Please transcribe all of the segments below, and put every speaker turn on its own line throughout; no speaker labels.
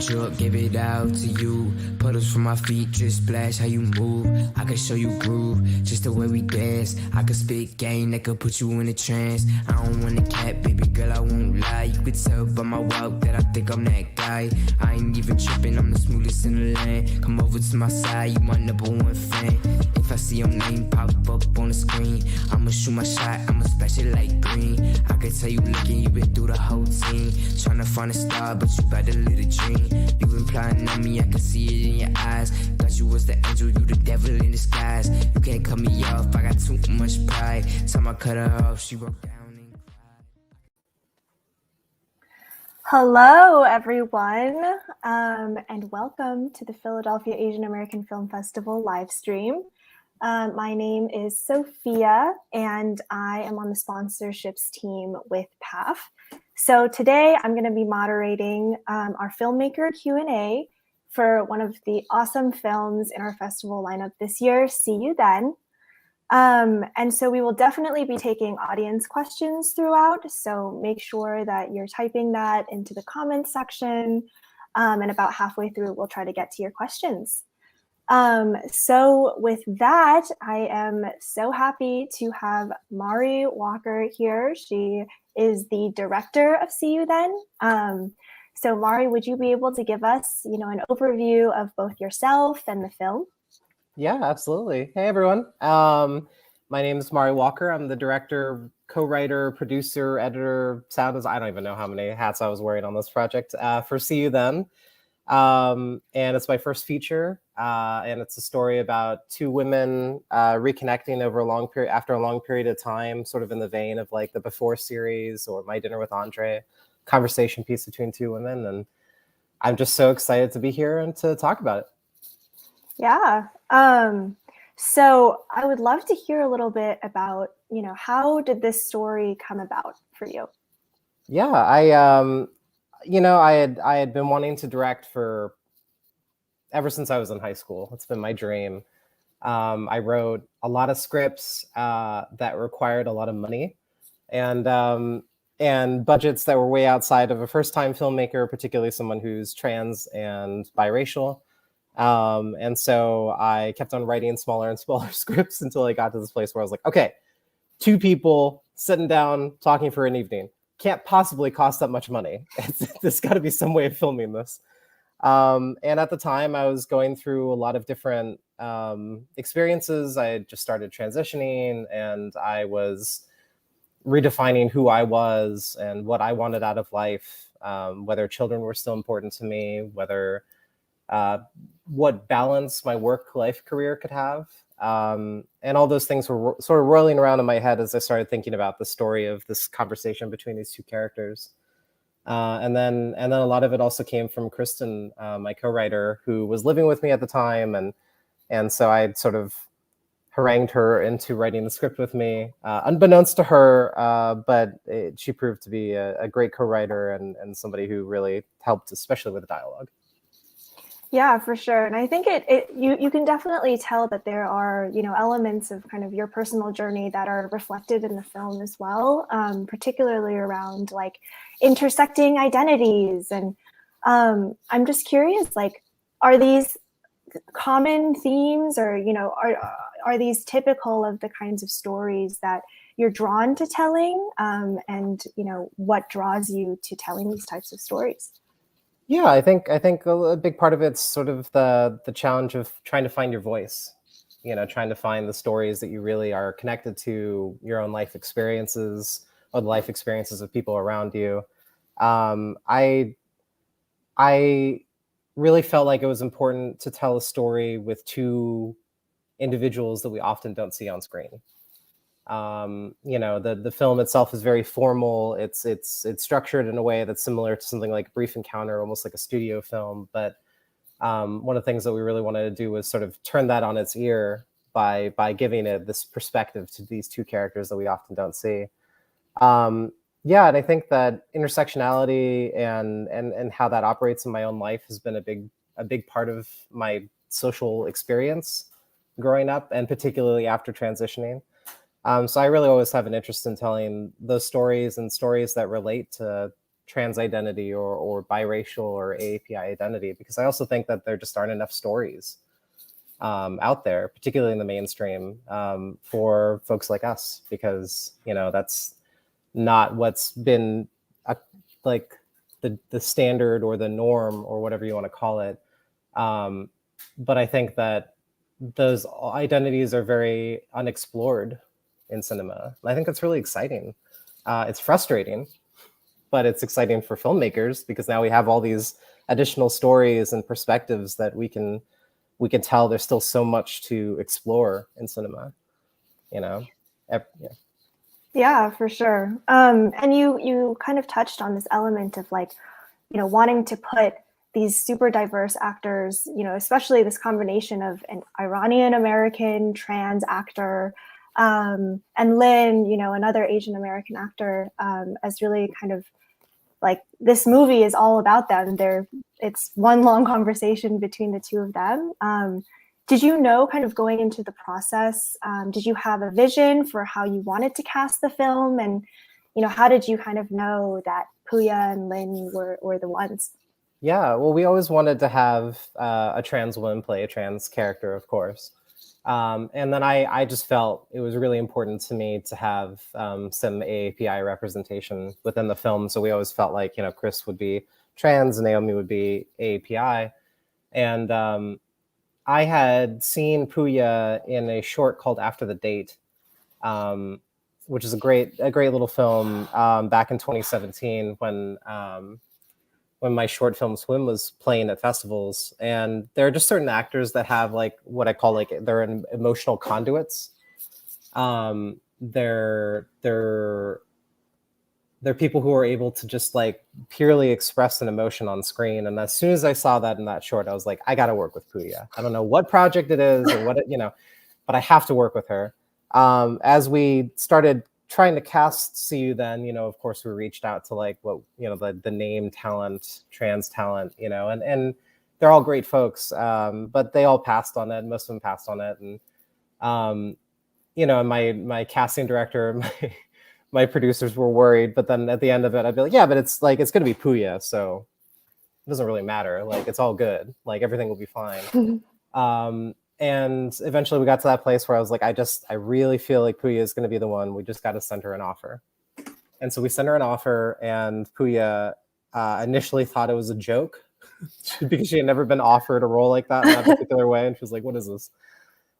you up, give it out to you. Puddles from my feet, just splash how you move. I can show you groove, just the way we dance. I could spit game that could put you in a trance. I don't want a cat, baby girl, I won't lie. You could tell by my walk that I think I'm that guy. I ain't even tripping, I'm the smoothest in the land. Come over to my side, you my #1 fan. If I see your name pop up on the screen, I'ma shoot my shot, I'ma splash it like green. I can tell you looking, you been through the whole team. Tryna find a star, but you bout to live a dream. You been plotting on me, I can see it in your eyes. Thought you was the angel, you the devil in disguise. You can't cut me off, I got too much pride. Time I cut her off, she broke down and cried.
Hello, everyone, and welcome to the Philadelphia Asian American Film Festival live stream. My name is Sophia, and I am on the sponsorships team with PAF. So today I'm going to be moderating our filmmaker Q&A for one of the awesome films in our festival lineup this year, See You Then. And so we will definitely be taking audience questions throughout. So make sure that you're typing that into the comments section. And about halfway through, we'll try to get to your questions. So with that, I am so happy to have Mari Walker here. She is the director of See You Then. So Mari, would you be able to give us, an overview of both yourself and the film?
Yeah, absolutely. Hey, everyone. My name is Mari Walker. I'm the director, co-writer, producer, editor, sound designer. I don't even know how many hats I was wearing on this project for See You Then. And it's my first feature. And it's a story about two women reconnecting after a long period of time, sort of in the vein of like the Before series or My Dinner with Andre, conversation piece between two women. And I'm just so excited to be here and to talk about it.
Yeah. So I would love to hear a little bit about, how did this story come about for you?
Yeah, I had been wanting to direct ever since I was in high school. It's been my dream. I wrote a lot of scripts that required a lot of money and budgets that were way outside of a first-time filmmaker, particularly someone who's trans and biracial. And so I kept on writing smaller and smaller scripts until I got to this place where I was like, okay, 2 people sitting down talking for an evening can't possibly cost that much money. There's got to be some way of filming this. And at the time, I was going through a lot of different experiences. I had just started transitioning, and I was redefining who I was and what I wanted out of life, whether children were still important to me, whether what balance my work-life career could have. And all those things were sort of rolling around in my head as I started thinking about the story of this conversation between these two characters. And then a lot of it also came from Kristen, my co-writer, who was living with me at the time. And so I sort of harangued her into writing the script with me, unbeknownst to her, but she proved to be a great co-writer and somebody who really helped, especially with the dialogue.
Yeah, for sure. And I think you can definitely tell that there are, elements of kind of your personal journey that are reflected in the film as well, particularly around like intersecting identities. And I'm just curious, like, are these common themes or, are these typical of the kinds of stories that you're drawn to telling? And, what draws you to telling these types of stories?
Yeah, I think a big part of it's sort of the challenge of trying to find your voice, trying to find the stories that you really are connected to, your own life experiences or the life experiences of people around you. I really felt like it was important to tell a story with two individuals that we often don't see on screen. The film itself is very formal. It's structured in a way that's similar to something like Brief Encounter, almost like a studio film. But one of the things that we really wanted to do was sort of turn that on its ear by giving it this perspective to these two characters that we often don't see. And I think that intersectionality and how that operates in my own life has been a big part of my social experience growing up, and particularly after transitioning. So I really always have an interest in telling those stories and stories that relate to trans identity or biracial or AAPI identity, because I also think that there just aren't enough stories out there, particularly in the mainstream, for folks like us, because, you know, that's not what's been like the standard or the norm or whatever you want to call it. But I think that those identities are very unexplored in cinema. And I think that's really exciting. It's frustrating, but it's exciting for filmmakers, because now we have all these additional stories and perspectives that we can tell. There's still so much to explore in cinema, you know? Yeah.
Yeah, for sure. And you kind of touched on this element of, like, you know, wanting to put these super diverse actors, you know, especially this combination of an Iranian American trans actor, and Lynn, you know, another Asian American actor, as really kind of like, this movie is all about them. It's one long conversation between the two of them. Did you know, kind of going into the process, did you have a vision for how you wanted to cast the film? And, you know, how did you kind of know that Puya and Lynn were the ones?
Yeah, well, we always wanted to have a trans woman play a trans character, of course. And then I just felt it was really important to me to have some AAPI representation within the film. So we always felt like, you know, Kris would be trans and Naomi would be AAPI. And I had seen Puya in a short called After the Date, which is a great little film back in 2017 when my short film Swim was playing at festivals. And there are just certain actors that have, like, what I call, like, they're emotional conduits. They're people who are able to just, like, purely express an emotion on screen. And as soon as I saw that in that short, I was like, I got to work with Puya. I don't know what project it is or what you know, but I have to work with her. As we started trying to cast See You Then, you know, of course, we reached out to, like, what, you know, the name talent, trans talent, you know, and they're all great folks, but they all passed on it. Most of them passed on it. And, you know, my casting director, my producers were worried, but then at the end of it, I'd be like, yeah, but it's going to be Puya, so it doesn't really matter. Like, it's all good. Like, everything will be fine. And eventually we got to that place where I was like, I really feel like Puya is going to be the one. We just got to send her an offer. And so we sent her an offer, and Puya initially thought it was a joke because she had never been offered a role like that in that particular way. And she was like, what is this?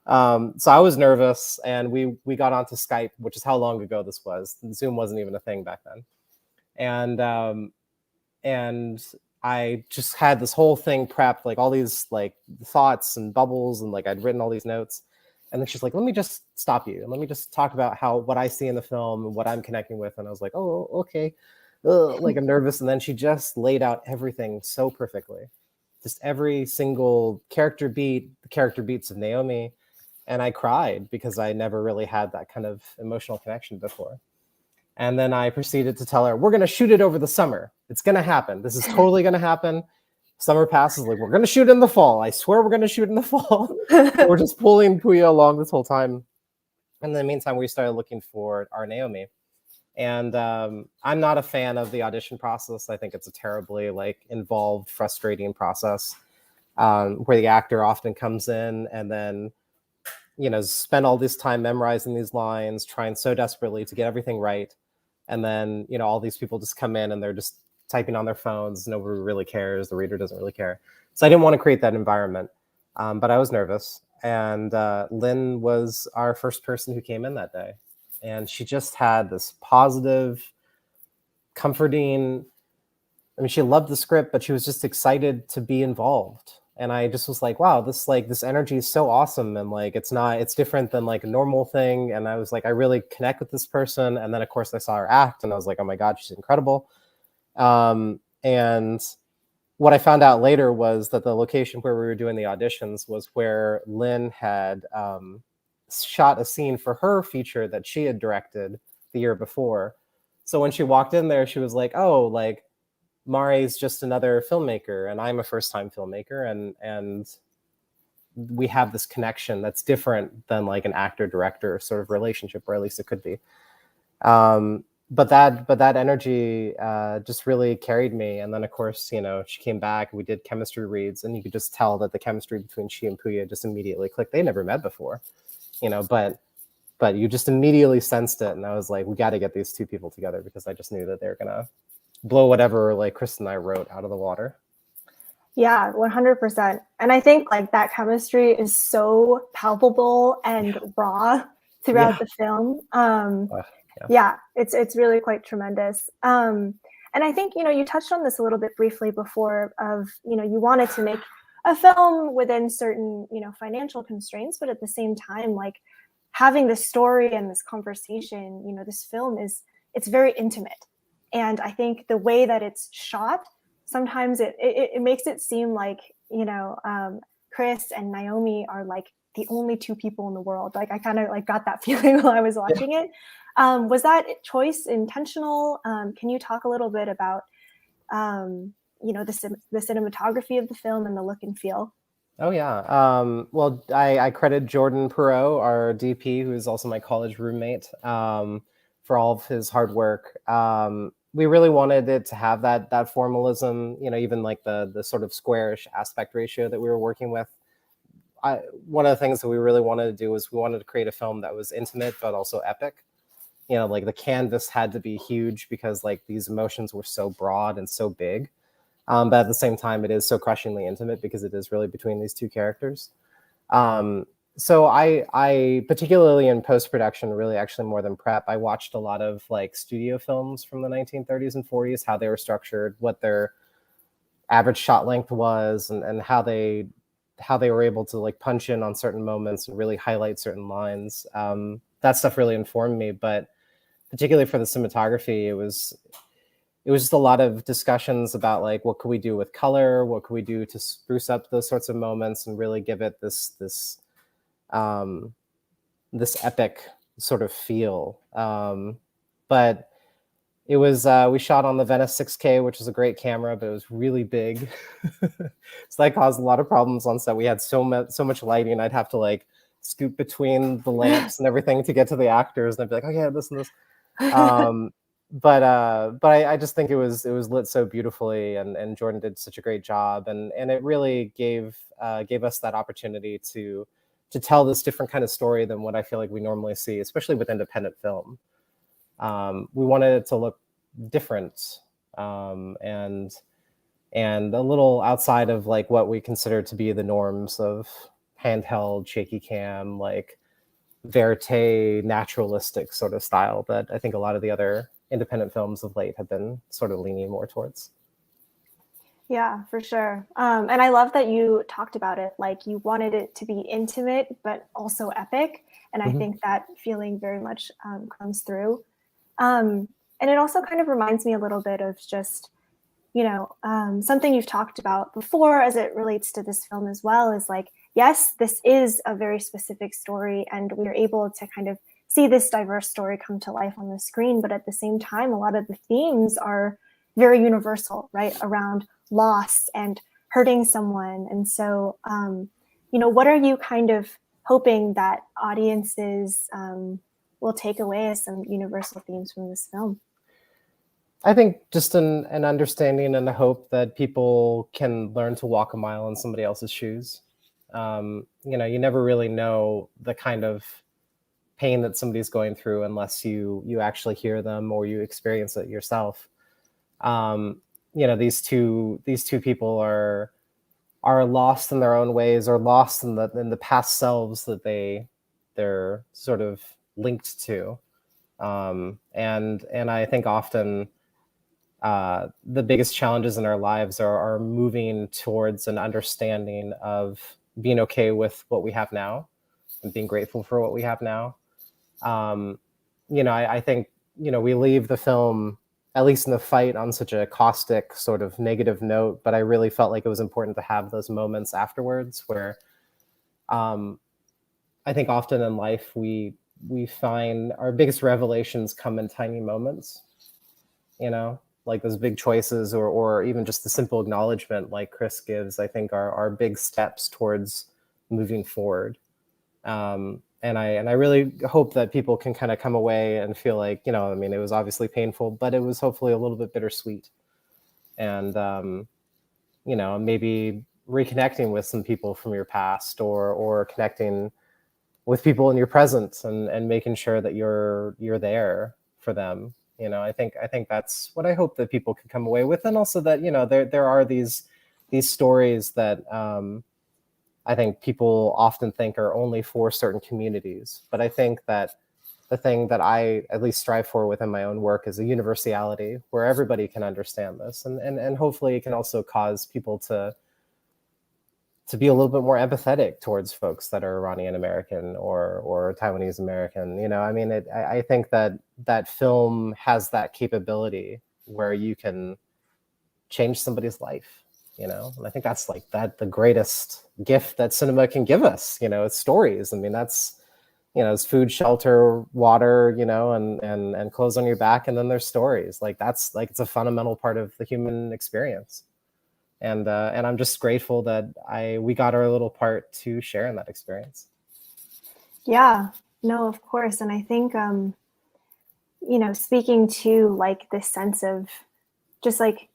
So I was nervous, and we got onto Skype, which is how long ago this was. Zoom wasn't even a thing back then. And I just had this whole thing prepped, like all these, like, thoughts and bubbles, and, like, I'd written all these notes. And then she's like, let me just stop you. Let me just talk about what I see in the film and what I'm connecting with. And I was like, oh, okay. Like, I'm nervous. And then she just laid out everything so perfectly. Just every single character beat, the character beats of Naomi. And I cried because I never really had that kind of emotional connection before. And then I proceeded to tell her, we're going to shoot it over the summer. It's going to happen. This is totally going to happen. Summer passes, like, we're going to shoot in the fall. I swear we're going to shoot in the fall. We're just pulling Puya along this whole time. And in the meantime, we started looking for our Naomi. And I'm not a fan of the audition process. I think it's a terribly, like, involved, frustrating process where the actor often comes in and then, you know, spend all this time memorizing these lines, trying so desperately to get everything right. And then, you know, all these people just come in and they're just typing on their phones. Nobody really cares. The reader doesn't really care. So I didn't want to create that environment, but I was nervous. And Lynn was our first person who came in that day. And she just had this positive, comforting, I mean, she loved the script, but she was just excited to be involved. And I just was like, wow, this energy is so awesome. And, like, it's different than, like, a normal thing. And I was like, I really connect with this person. And then, of course, I saw her act and I was like, oh my God, she's incredible. And what I found out later was that the location where we were doing the auditions was where Lynn had shot a scene for her feature that she had directed the year before. So when she walked in there, she was like, oh, like, Mari's just another filmmaker and I'm a first-time filmmaker, and we have this connection that's different than, like, an actor-director sort of relationship, or at least it could be. that energy just really carried me. And then of course, she came back, we did chemistry reads, and you could just tell that the chemistry between she and Puya just immediately clicked. They never met before, but you just immediately sensed it. And I was like, we got to get these two people together, because I just knew that they're gonna blow whatever like Kristen and I wrote out of the water.
Yeah, 100%. And I think like that chemistry is so palpable and raw throughout the film. Yeah, it's really quite tremendous. And I think, you touched on this a little bit briefly before of, you wanted to make a film within certain, financial constraints, but at the same time, like having this story and this conversation, this film it's very intimate. And I think the way that it's shot, sometimes it makes it seem like, Kris and Naomi are like the only two people in the world. Like I kind of like got that feeling while I was watching it. Was that choice intentional? Can you talk a little bit about, the cinematography of the film and the look and feel?
Oh yeah. Well, I credit Jordan Perot, our DP, who is also my college roommate, for all of his hard work. We really wanted it to have that formalism, even like the sort of squarish aspect ratio that we were working with. One of the things that we really wanted to do was we wanted to create a film that was intimate but also epic. Like the canvas had to be huge, because like these emotions were so broad and so big. But at the same time, it is so crushingly intimate, because it is really between these two characters. So I particularly in post-production, really actually more than prep, I watched a lot of like studio films from the 1930s and 40s, how they were structured, what their average shot length was, and how they were able to like punch in on certain moments and really highlight certain lines. That stuff really informed me, but particularly for the cinematography, it was just a lot of discussions about like, what could we do with color? What could we do to spruce up those sorts of moments and really give it this epic sort of feel. But it was, we shot on the Venice 6K, which is a great camera, but it was really big. So that caused a lot of problems on set. We had so much lighting. I'd have to like scoot between the lamps and everything to get to the actors. And I'd be like, oh yeah, this and this. But I just think it was lit so beautifully, and Jordan did such a great job, and it really gave us that opportunity to tell this different kind of story than what I feel like we normally see, especially with independent film. We wanted it to look different, and a little outside of like what we consider to be the norms of handheld shaky cam, like verite naturalistic sort of style that I think a lot of the other independent films of late have been sort of leaning more towards.
Yeah, for sure. And I love that you talked about it. Like you wanted it to be intimate, but also epic. And I think that feeling very much comes through. And it also kind of reminds me a little bit of just, something you've talked about before as it relates to this film as well, is like, yes, this is a very specific story, and we're able to kind of see this diverse story come to life on the screen. But at the same time, a lot of the themes are very universal, right? Around loss and hurting someone. And so, what are you kind of hoping that audiences will take away as some universal themes from this film?
I think just an understanding and a hope that people can learn to walk a mile in somebody else's shoes. You never really know the kind of pain that somebody's going through unless you actually hear them or you experience it yourself. These two people are lost in their own ways, or lost in the past selves that they're sort of linked to. And I think often the biggest challenges in our lives are moving towards an understanding of being okay with what we have now and being grateful for what we have now. I think, we leave the film, at least in the fight, on such a caustic sort of negative note, but I really felt like it was important to have those moments afterwards where I think often in life we find our biggest revelations come in tiny moments, like those big choices, or even just the simple acknowledgement like Kris gives, I think are big steps towards moving forward. And I really hope that people can kind of come away and feel like, you know, I mean, it was obviously painful, but it was hopefully a little bit bittersweet. And, you know, maybe reconnecting with some people from your past, or connecting with people in your present, and making sure that you're there for them. You know, I think that's what I hope that people can come away with. And also that, you know, there are these stories that, I think people often think are only for certain communities. But I think that the thing that I at least strive for within my own work is a universality where everybody can understand this. And hopefully it can also cause people to be a little bit more empathetic towards folks that are Iranian American or Taiwanese American. You know, I mean, I think that film has that capability where you can change somebody's life. You know, and I think that's like the greatest gift that cinema can give us. You know, it's stories. I mean, that's, you know, it's food, shelter, water, you know, and clothes on your back, and then there's stories. Like that's like, it's a fundamental part of the human experience. And I'm just grateful that we got our little part to share in that experience.
Yeah, no, of course. And I think, you know, speaking to like this sense of just like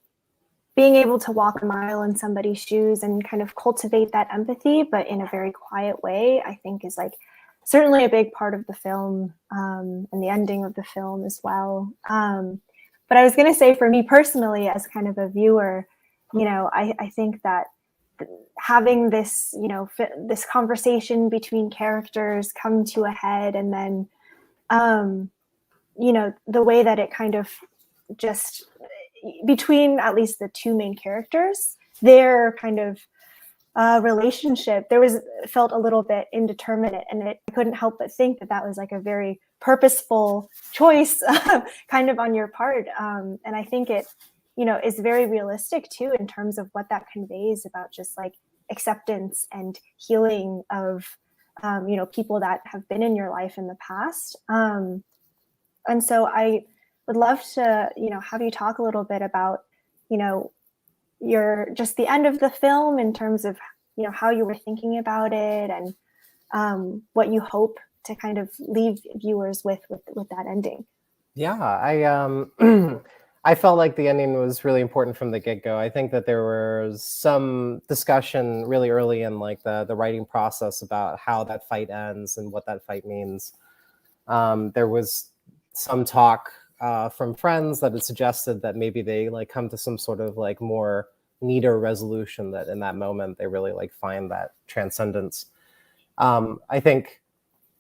being able to walk a mile in somebody's shoes and kind of cultivate that empathy, but in a very quiet way, I think is like certainly a big part of the film, and the ending of the film as well. But I was going to say, for me personally, as kind of a viewer, you know, I think that having this, you know, this conversation between characters come to a head, and then, you know, the way that it kind of just between at least the two main characters, their kind of relationship, felt a little bit indeterminate, and I couldn't help but think that was like a very purposeful choice, kind of on your part, and I think it, you know, is very realistic too in terms of what that conveys about just like acceptance and healing of, you know, people that have been in your life in the past, and so I would love to, you know, have you talk a little bit about, you know, just the end of the film in terms of, you know, how you were thinking about it, and what you hope to kind of leave viewers with that ending.
Yeah, I felt like the ending was really important from the get-go. I think that there was some discussion really early in like the writing process about how that fight ends and what that fight means. There was some talk from friends that had suggested that maybe they like come to some sort of like more neater resolution, that in that moment they really like find that transcendence. I think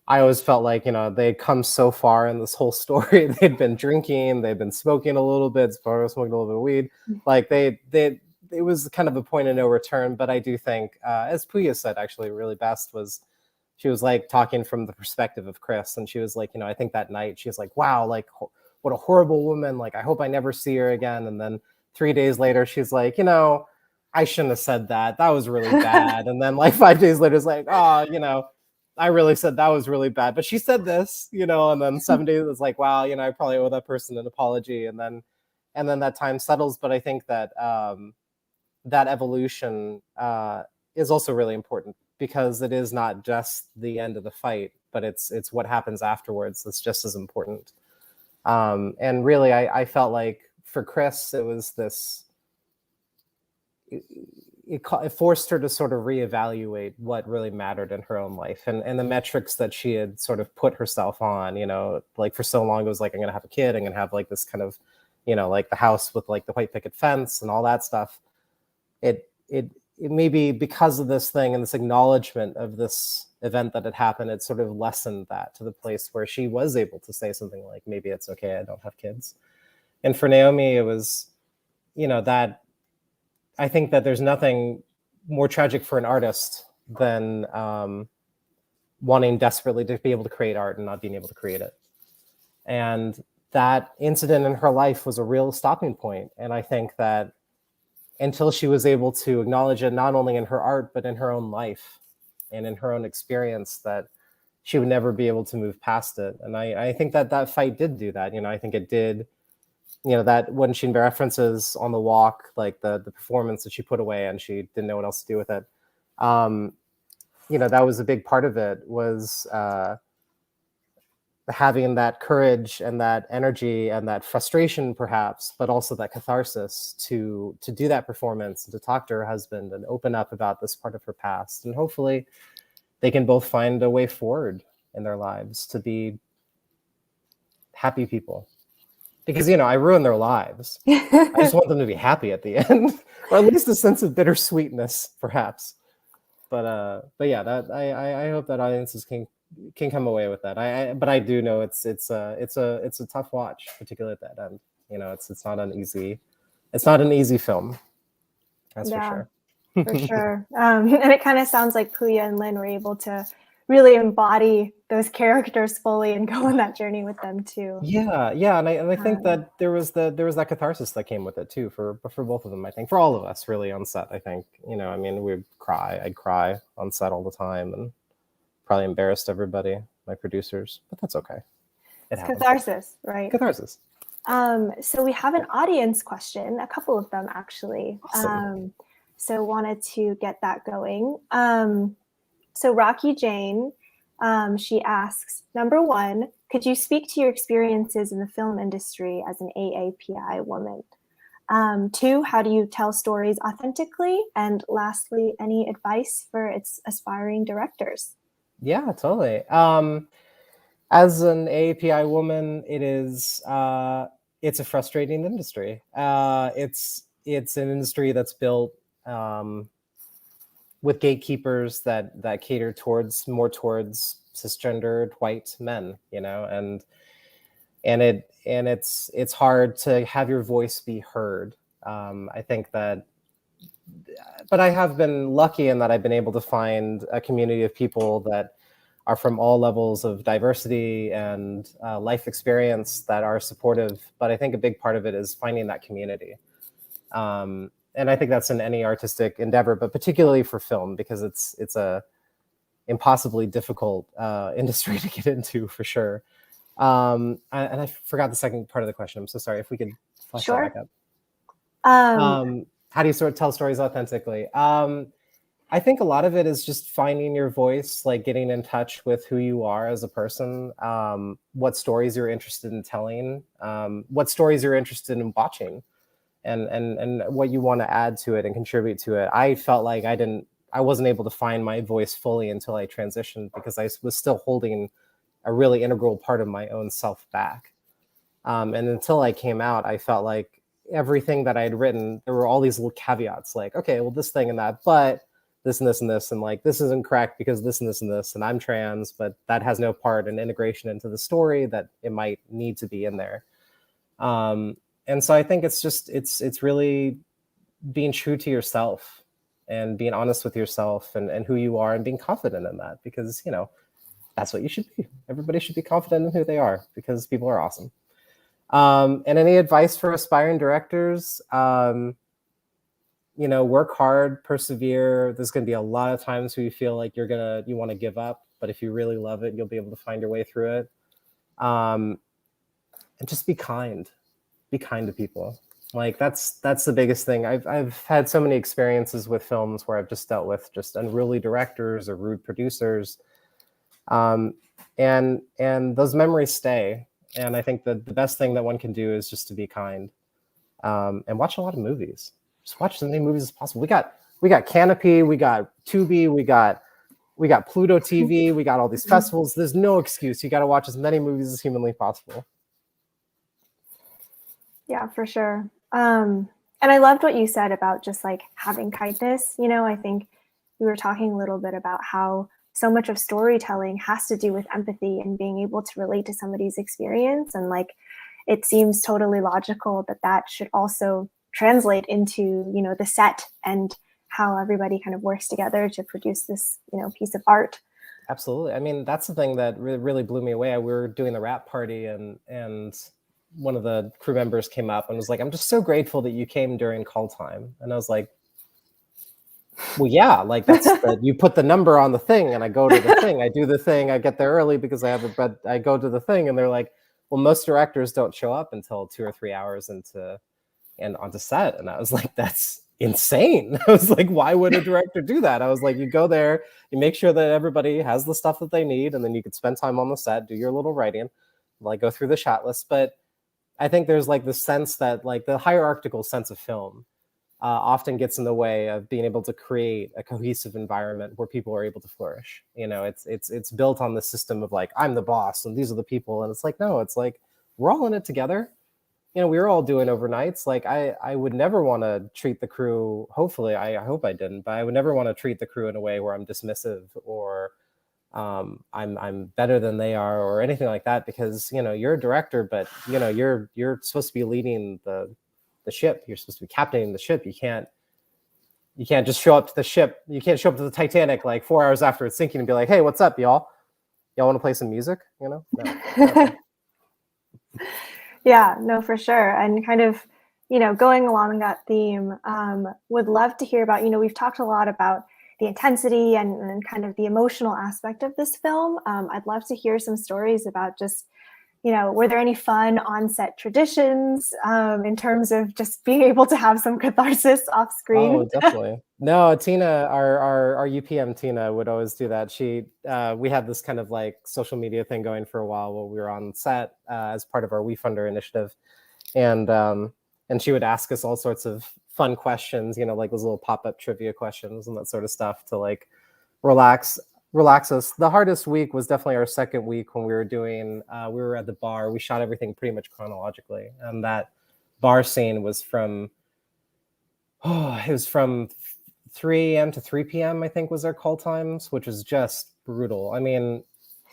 I always felt like, you know, they'd come so far in this whole story. They'd been drinking, they'd been smoking a little bit, smoking a little bit of weed. Like it was kind of a point of no return. But I do think, as Puya said, actually really best was, she was like talking from the perspective of Kris. And she was like, you know, I think that night she was like, wow, like what a horrible woman. Like, I hope I never see her again. And then 3 days later, she's like, you know, I shouldn't have said that. That was really bad. And then like 5 days later, it's like, oh, you know, I really said that was really bad, but she said this, you know, and then 7 days it's like, wow, you know, I probably owe that person an apology. And then that time settles. But I think that that evolution is also really important, because it is not just the end of the fight, but it's what happens afterwards that's just as important. And really, I felt like for Kris, it was this, it forced her to sort of reevaluate what really mattered in her own life, and the metrics that she had sort of put herself on, you know, like for so long it was like, I'm going to have a kid, I'm going to have like this kind of, you know, like the house with like the white picket fence and all that stuff. It maybe because of this thing and this acknowledgement of this event that had happened, it sort of lessened that to the place where she was able to say something like, maybe it's okay, I don't have kids. And for Naomi, it was, you know, that I think that there's nothing more tragic for an artist than wanting desperately to be able to create art and not being able to create it. And that incident in her life was a real stopping point. And I think that until she was able to acknowledge it, not only in her art, but in her own life and in her own experience, that she would never be able to move past it. And I think that fight did do that. You know, I think it did, you know, that when she references on the walk, like the performance that she put away and she didn't know what else to do with it. that was a big part of it, was having that courage and that energy and that frustration perhaps, but also that catharsis to do that performance and to talk to her husband and open up about this part of her past. And hopefully they can both find a way forward in their lives to be happy people. Because, I ruin their lives. I just want them to be happy at the end, or at least a sense of bittersweetness, perhaps. But yeah, that I hope that audiences can come away with that. But I do know it's a tough watch, particularly at that end. It's not an easy film. That's for sure.
For sure. And it kind of sounds like Puya and Lin were able to really embody those characters fully and go on that journey with them too.
Yeah, and I think that there was that catharsis that came with it too for both of them. I think for all of us really on set. I think we'd cry. I'd cry on set all the time and probably embarrassed everybody, my producers, but that's okay.
It's catharsis, right?
Catharsis.
So we have an audience question, a couple of them actually.
Awesome.
So wanted to get that going. So Rocky Jane, she asks, number one, could you speak to your experiences in the film industry as an AAPI woman? Two, how do you tell stories authentically? And lastly, any advice for its aspiring directors?
Yeah, totally. As an AAPI woman, it's a frustrating industry. It's an industry that's built with gatekeepers that cater more towards cisgendered white men, and it's hard to have your voice be heard. I think that, but I have been lucky in that I've been able to find a community of people that are from all levels of diversity and life experience that are supportive. But I think a big part of it is finding that community. And I think that's in any artistic endeavor, but particularly for film, because it's a impossibly difficult industry to get into for sure. And I forgot the second part of the question. I'm so sorry. If we could flash that back up. How do you sort of tell stories authentically? I think a lot of it is just finding your voice, like getting in touch with who you are as a person, what stories you're interested in telling, what stories you're interested in watching. And what you want to add to it and contribute to it. I felt like I wasn't able to find my voice fully until I transitioned, because I was still holding a really integral part of my own self back. And until I came out, I felt like everything that I had written, there were all these little caveats, like, okay, well, this thing and that, but this and this and this, and like, this isn't correct because this and this and this, and I'm trans, but that has no part in integration into the story that it might need to be in there. And so I think it's really being true to yourself and being honest with yourself and who you are and being confident in that, because, that's what you should be. Everybody should be confident in who they are, because people are awesome. And any advice for aspiring directors? Work hard, persevere. There's going to be a lot of times where you feel like you want to give up, but if you really love it, you'll be able to find your way through it. And just be kind. Be kind to people. Like that's the biggest thing. I've had so many experiences with films where I've just dealt with just unruly directors or rude producers, and those memories stay. And I think that the best thing that one can do is just to be kind, and watch a lot of movies. Just watch as many movies as possible. We got Canopy, we got Tubi, we got Pluto TV, we got all these festivals. There's no excuse. You got to watch as many movies as humanly possible.
Yeah, for sure. And I loved what you said about just like having kindness. I think we were talking a little bit about how so much of storytelling has to do with empathy and being able to relate to somebody's experience. And like, it seems totally logical that should also translate into, the set and how everybody kind of works together to produce this, piece of art.
Absolutely. I mean, that's the thing that really blew me away. We were doing the wrap party and one of the crew members came up and was like, I'm just so grateful that you came during call time. And I was like, well, yeah, like you put the number on the thing and I go to the thing, I do the thing, I get there early because I go to the thing. And they're like, well, most directors don't show up until 2 or 3 hours and onto set. And I was like, that's insane. I was like, why would a director do that? I was like, you go there, you make sure that everybody has the stuff that they need, and then you could spend time on the set, do your little writing, like go through the shot list. But I think there's like the sense that like the hierarchical sense of film often gets in the way of being able to create a cohesive environment where people are able to flourish. You know, it's built on the system of like, I'm the boss and these are the people. And it's like, no, it's like, we're all in it together. You know, we were all doing overnights. Like I would never want to treat the crew, hopefully, I hope I didn't, but I would never want to treat the crew in a way where I'm dismissive or I'm better than they are or anything like that, because, you know, you're a director, but you know, you're supposed to be leading the ship. You're supposed to be captaining the ship. You can't just show up to the ship. You can't show up to the Titanic like 4 hours after it's sinking and be like, hey, what's up, y'all? Y'all want to play some music? You know? No.
Yeah, no, for sure. And kind of, you know, going along that theme, would love to hear about, you know, we've talked a lot about the intensity and kind of the emotional aspect of this film. I'd love to hear some stories about just, you know, were there any fun on-set traditions in terms of just being able to have some catharsis off screen?
Oh, definitely. No, Tina, our UPM Tina would always do that. We had this kind of like social media thing going for a while while we were on set as part of our WeFunder initiative. And she would ask us all sorts of fun questions, you know, like those little pop-up trivia questions and that sort of stuff to like relax us. The hardest week was definitely our second week when we were doing, we were at the bar. We shot everything pretty much chronologically. And that bar scene was from 3 a.m. to 3 p.m., I think was our call times, which was just brutal. I mean,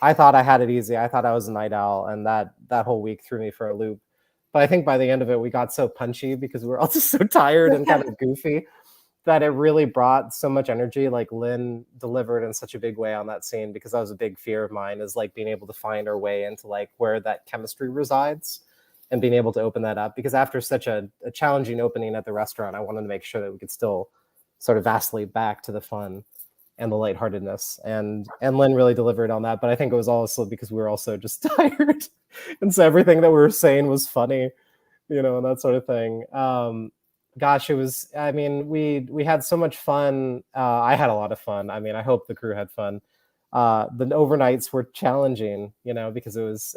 I thought I had it easy. I thought I was a night owl, and that whole week threw me for a loop. But I think by the end of it, we got so punchy because we were all just so tired and kind of goofy that it really brought so much energy. Like Lynn delivered in such a big way on that scene, because that was a big fear of mine, is like being able to find our way into like where that chemistry resides and being able to open that up. Because after such a challenging opening at the restaurant, I wanted to make sure that we could still sort of vacillate back to the fun and the lightheartedness. And Lynn really delivered on that. But I think it was also because we were also just tired. And so everything that we were saying was funny, you know, and that sort of thing. Gosh, it was, I mean, we had so much fun. I had a lot of fun. I mean, I hope the crew had fun. The overnights were challenging, you know, because it was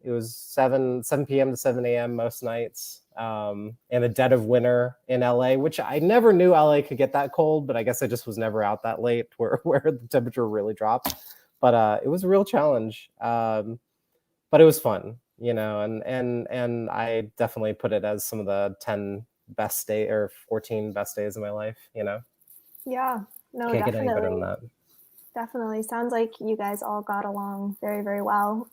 7 p.m. to 7 a.m. most nights, in the dead of winter in LA, which I never knew LA could get that cold, but I guess I just was never out that late where the temperature really dropped. But it was a real challenge. But it was fun, you know, and I definitely put it as some of the 10 best day or 14 best days of my life, you know.
Yeah, no,
Can't
definitely.
get any better than that.
Definitely. Sounds like you guys all got along very, very well.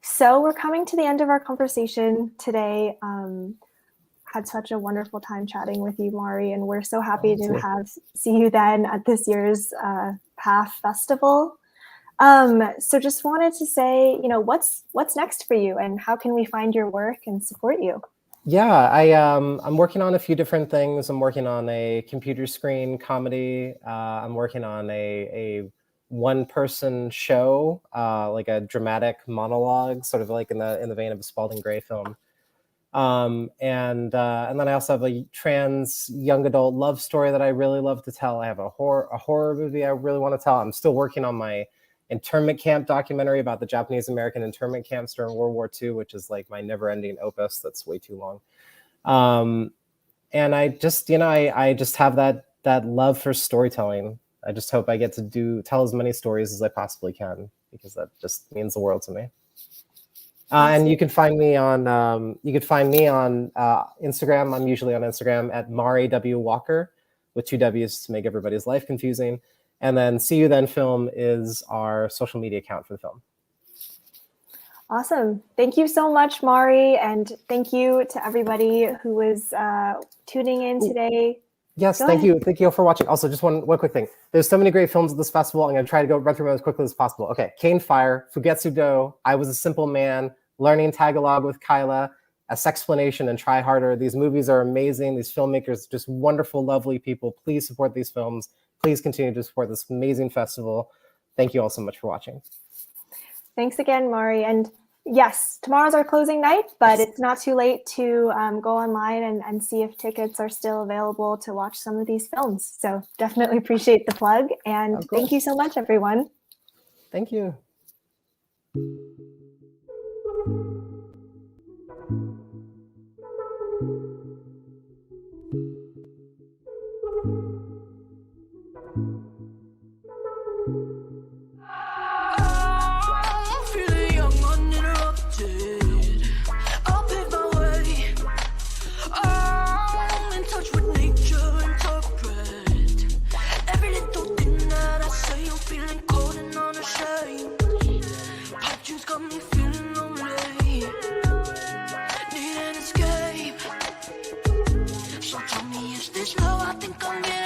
So we're coming to the end of our conversation today. Had such a wonderful time chatting with you, Mari, and we're so happy to see you then at this year's PAF Festival. So just wanted to say, you know, what's next for you, and how can we find your work and support you?
Yeah, I'm working on a few different things. I'm working on a computer screen comedy. I'm working on a one-person show, like a dramatic monologue, sort of like in the vein of a Spalding Gray film. And then I also have a trans young adult love story that I really love to tell. I have a horror movie I really want to tell. I'm still working on my internment camp documentary about the Japanese American internment camps during World War II, which is like my never-ending opus that's way too long. And I just, you know, I just have that love for storytelling. I just hope I get to tell as many stories as I possibly can, because that just means the world to me. And you can find me on Instagram. I'm usually on Instagram at Mari W. Walker, with 2 W's to make everybody's life confusing. And then See You Then Film is our social media account for the film.
Awesome. Thank you so much, Mari. And thank you to everybody who was tuning in today.
Yes, thank you. Thank you all for watching. Also, just one quick thing. There's so many great films at this festival. I'm going to try to run through them as quickly as possible. Okay, Cane Fire, Fugetsu Do, I Was a Simple Man, Learning Tagalog with Kyla, A Sexplanation, and Try Harder. These movies are amazing. These filmmakers, just wonderful, lovely people. Please support these films. Please continue to support this amazing festival. Thank you all so much for watching.
Thanks again, Mari. And Yes, tomorrow's our closing night, but it's not too late to go online and see if tickets are still available to watch some of these films. So definitely appreciate the plug. And thank you so much, everyone.
Thank you.
I'm feeling young, uninterrupted. I'll pave my way. I'm in touch with nature, interpret every little thing that I say. I'm feeling cold and unashamed. Pipe dreams got me feeling lonely. Need an escape. So tell me, is this love I think I'm getting?